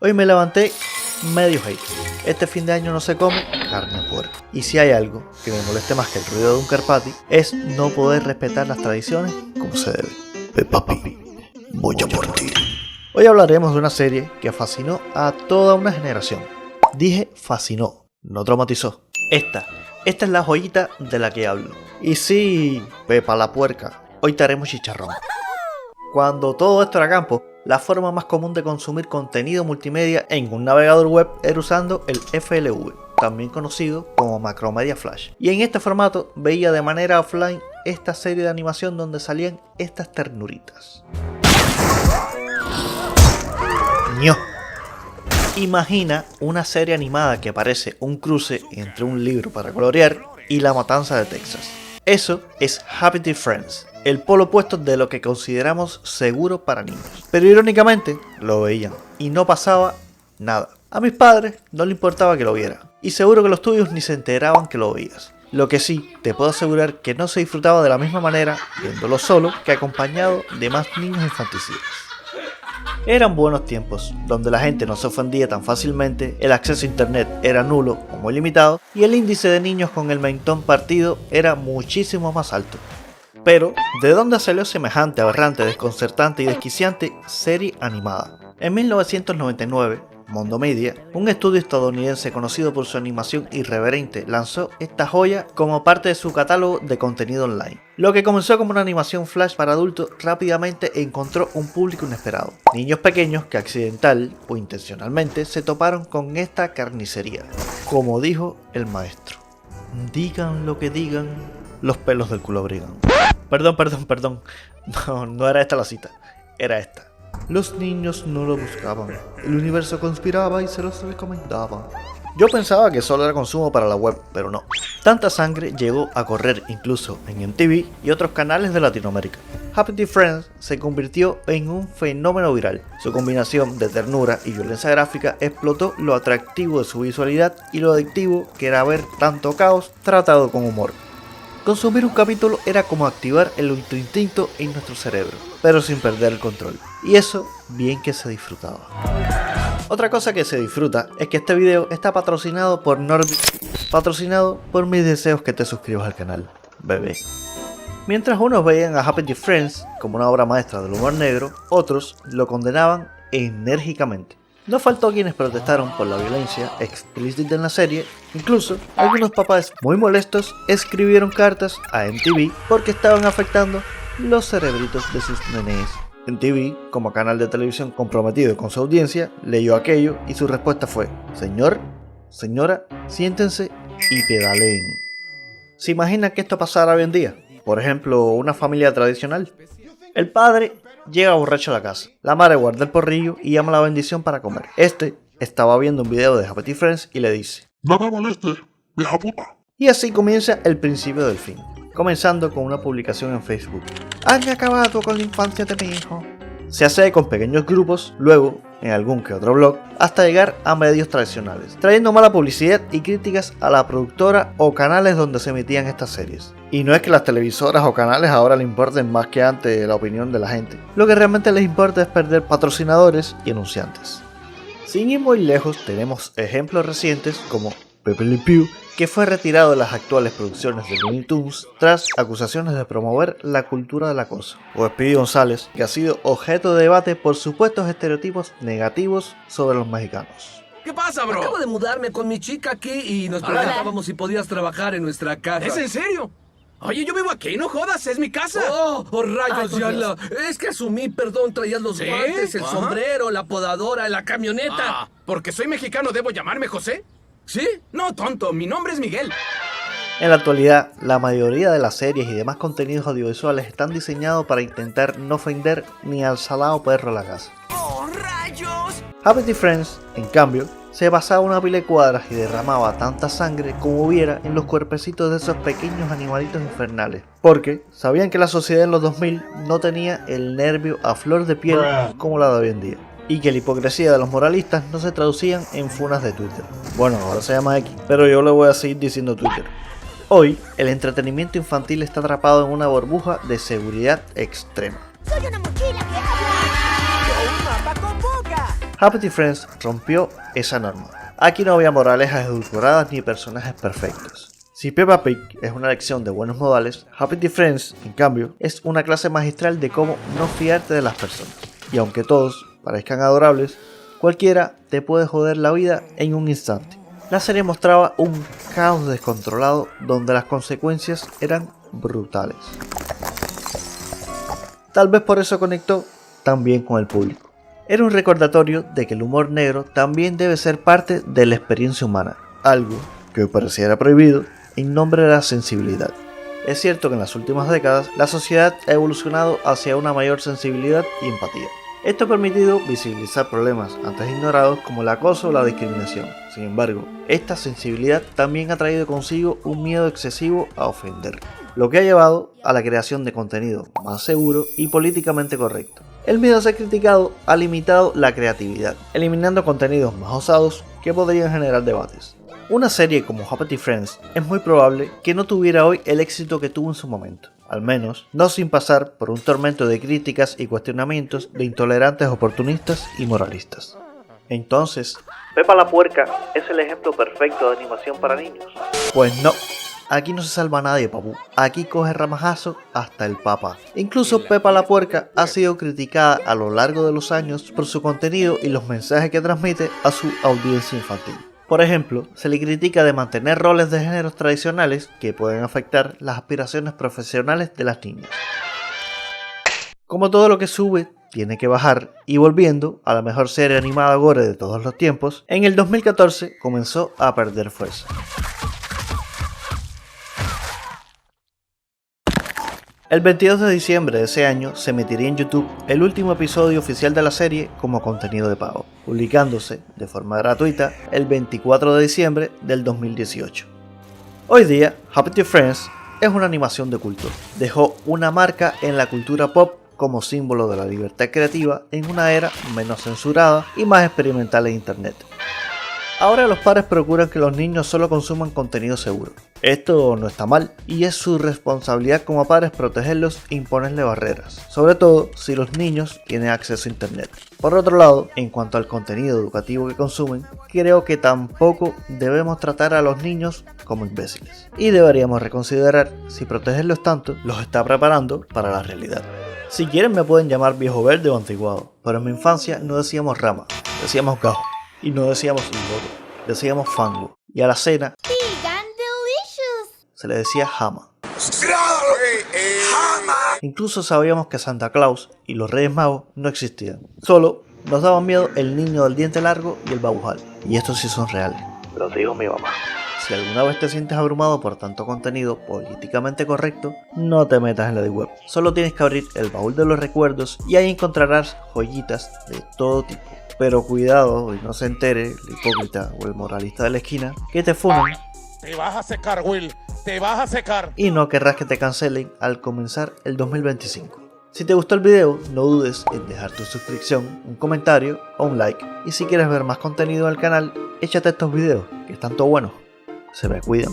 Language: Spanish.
Hoy me levanté medio hate. Este fin de año no se come carne de puerco. Y si hay algo que me moleste más que el ruido de un carpati, es no poder respetar las tradiciones como se debe. Papi, voy a por ti. Hoy hablaremos de una serie que fascinó a toda una generación. Dije fascinó, no traumatizó. Esta es la joyita de la que hablo. Y sí, Pepa la puerca, hoy te haremos chicharrón. Cuando todo esto era campo, la forma más común de consumir contenido multimedia en un navegador web era usando el FLV, también conocido como Macromedia Flash. Y en este formato veía de manera offline esta serie de animación donde salían estas ternuritas. ¡Ño! Imagina una serie animada que parece un cruce entre un libro para colorear y La Matanza de Texas. Eso es Happy Tree Friends, el polo opuesto de lo que consideramos seguro para niños. Pero irónicamente lo veían y no pasaba nada. A mis padres no les importaba que lo viera y seguro que los tuyos ni se enteraban que lo veías. Lo que sí, te puedo asegurar que no se disfrutaba de la misma manera viéndolo solo que acompañado de más niños infanticidas. Eran buenos tiempos, donde la gente no se ofendía tan fácilmente, el acceso a internet era nulo o muy limitado y el índice de niños con el mentón partido era muchísimo más alto. Pero, ¿de dónde salió semejante aberrante, desconcertante y desquiciante serie animada? En 1999, Mondo Media, un estudio estadounidense conocido por su animación irreverente, lanzó esta joya como parte de su catálogo de contenido online. Lo que comenzó como una animación flash para adultos rápidamente encontró un público inesperado. Niños pequeños que accidental o intencionalmente se toparon con esta carnicería. Como dijo el maestro, digan lo que digan, los pelos del culo brigan. Perdón. No era esta la cita, era esta. Los niños no lo buscaban, el universo conspiraba y se los recomendaba. Yo pensaba que solo era consumo para la web, pero no. Tanta sangre llegó a correr incluso en MTV y otros canales de Latinoamérica. Happy Tree Friends se convirtió en un fenómeno viral. Su combinación de ternura y violencia gráfica explotó lo atractivo de su visualidad y lo adictivo que era ver tanto caos tratado con humor. Consumir un capítulo era como activar el ultrainstinto en nuestro cerebro, pero sin perder el control. Y eso, bien que se disfrutaba. Otra cosa que se disfruta es que este video está patrocinado por Norbit, patrocinado por mis deseos que te suscribas al canal, bebé. Mientras unos veían a Happy Tree Friends como una obra maestra del humor negro, otros lo condenaban enérgicamente. No faltó quienes protestaron por la violencia explícita en la serie, incluso algunos papás muy molestos escribieron cartas a MTV porque estaban afectando los cerebritos de sus nenes. MTV, como canal de televisión comprometido con su audiencia, leyó aquello y su respuesta fue: señor, señora, siéntense y pedaleen. ¿Se imagina que esto pasara hoy en día? Por ejemplo, una familia tradicional. El padre llega borracho a la casa, la madre guarda el porrillo y llama la bendición para comer. Este estaba viendo un video de Happy Tree Friends y le dice: no me molestes, vieja puta. Y así comienza el principio del fin, comenzando con una publicación en Facebook. Han acabado con la infancia de mi hijo. Se hace con pequeños grupos, luego en algún que otro blog, hasta llegar a medios tradicionales, trayendo mala publicidad y críticas a la productora o canales donde se emitían estas series. Y no es que las televisoras o canales ahora le importen más que antes la opinión de la gente, lo que realmente les importa es perder patrocinadores y anunciantes. Sin ir muy lejos, tenemos ejemplos recientes como Pepe Le Pew, que fue retirado de las actuales producciones de Looney Tunes tras acusaciones de promover la cultura del acoso, o Speedy González, que ha sido objeto de debate por supuestos estereotipos negativos sobre los mexicanos. ¿Qué pasa, bro? Acabo de mudarme con mi chica aquí y nos preguntábamos si podías trabajar en nuestra casa. ¿Es en serio? Oye, yo vivo aquí, no jodas, es mi casa. ¡Oh, rayos, Yala! Es que asumí, perdón, traías los ¿Sí? guantes, el Ajá. sombrero, la podadora, la camioneta. ¿Porque soy mexicano debo llamarme José? ¿Sí? No, tonto, mi nombre es Miguel. En la actualidad, la mayoría de las series y demás contenidos audiovisuales están diseñados para intentar no ofender ni al salado perro de la casa. ¡Oh, rayos! Happy Tree Friends, en cambio, se basaba una pila de cuadras y derramaba tanta sangre como hubiera en los cuerpecitos de esos pequeños animalitos infernales, porque sabían que la sociedad en los 2000 no tenía el nervio a flor de piel como la de hoy en día, y que la hipocresía de los moralistas no se traducían en funas de Twitter. Bueno, ahora se llama X, pero yo le voy a seguir diciendo Twitter. Hoy, el entretenimiento infantil está atrapado en una burbuja de seguridad extrema. Soy una mochila que habla. Yo un mapa con boca. Happy Friends rompió esa norma. Aquí no había moralejas edulcoradas ni personajes perfectos. Si Peppa Pig es una lección de buenos modales, Happy Friends, en cambio, es una clase magistral de cómo no fiarte de las personas. Y aunque todos parezcan adorables, cualquiera te puede joder la vida en un instante. La serie mostraba un caos descontrolado donde las consecuencias eran brutales. Tal vez por eso conectó tan bien con el público. Era un recordatorio de que el humor negro también debe ser parte de la experiencia humana, algo que pareciera prohibido en nombre de la sensibilidad. Es cierto que en las últimas décadas la sociedad ha evolucionado hacia una mayor sensibilidad y empatía. Esto ha permitido visibilizar problemas antes ignorados como el acoso o la discriminación. Sin embargo, esta sensibilidad también ha traído consigo un miedo excesivo a ofender, lo que ha llevado a la creación de contenido más seguro y políticamente correcto. El miedo a ser criticado ha limitado la creatividad, eliminando contenidos más osados que podrían generar debates. Una serie como Happy Friends es muy probable que no tuviera hoy el éxito que tuvo en su momento, al menos no sin pasar por un tormento de críticas y cuestionamientos de intolerantes oportunistas y moralistas. Entonces, ¿Pepa la Puerca es el ejemplo perfecto de animación para niños? Pues no. Aquí no se salva nadie, papu. Aquí coge ramajazo hasta el papa. Incluso Pepa la Puerca ha sido criticada a lo largo de los años por su contenido y los mensajes que transmite a su audiencia infantil. Por ejemplo, se le critica de mantener roles de géneros tradicionales que pueden afectar las aspiraciones profesionales de las niñas. Como todo lo que sube, tiene que bajar, y volviendo a la mejor serie animada gore de todos los tiempos, en el 2014 comenzó a perder fuerza. El 22 de diciembre de ese año se emitiría en YouTube el último episodio oficial de la serie como contenido de pago, publicándose de forma gratuita el 24 de diciembre del 2018. Hoy día, Happy Friends es una animación de culto. Dejó una marca en la cultura pop como símbolo de la libertad creativa en una era menos censurada y más experimental en internet. Ahora los padres procuran que los niños solo consuman contenido seguro. Esto no está mal y es su responsabilidad como padres protegerlos e imponerle barreras, sobre todo si los niños tienen acceso a internet. Por otro lado, en cuanto al contenido educativo que consumen, creo que tampoco debemos tratar a los niños como imbéciles. Y deberíamos reconsiderar si protegerlos tanto los está preparando para la realidad. Si quieren me pueden llamar viejo verde o antiguado, pero en mi infancia no decíamos rama, decíamos gajo. Y no decíamos lodo, decíamos fango. Y a la cena se le decía jama. Incluso sabíamos que Santa Claus y los Reyes Magos no existían. Solo nos daban miedo el niño del diente largo y el babujal. Y estos sí son reales. Lo dijo mi mamá. Si alguna vez te sientes abrumado por tanto contenido políticamente correcto, no te metas en la deep web. Solo tienes que abrir el baúl de los recuerdos y ahí encontrarás joyitas de todo tipo. Pero cuidado y no se entere el hipócrita o el moralista de la esquina que te funan. Te vas a secar, Will. Te vas a secar. Y no querrás que te cancelen al comenzar el 2025. Si te gustó el video, no dudes en dejar tu suscripción, un comentario o un like. Y si quieres ver más contenido del canal, échate estos videos que están todo buenos. Se me cuidan.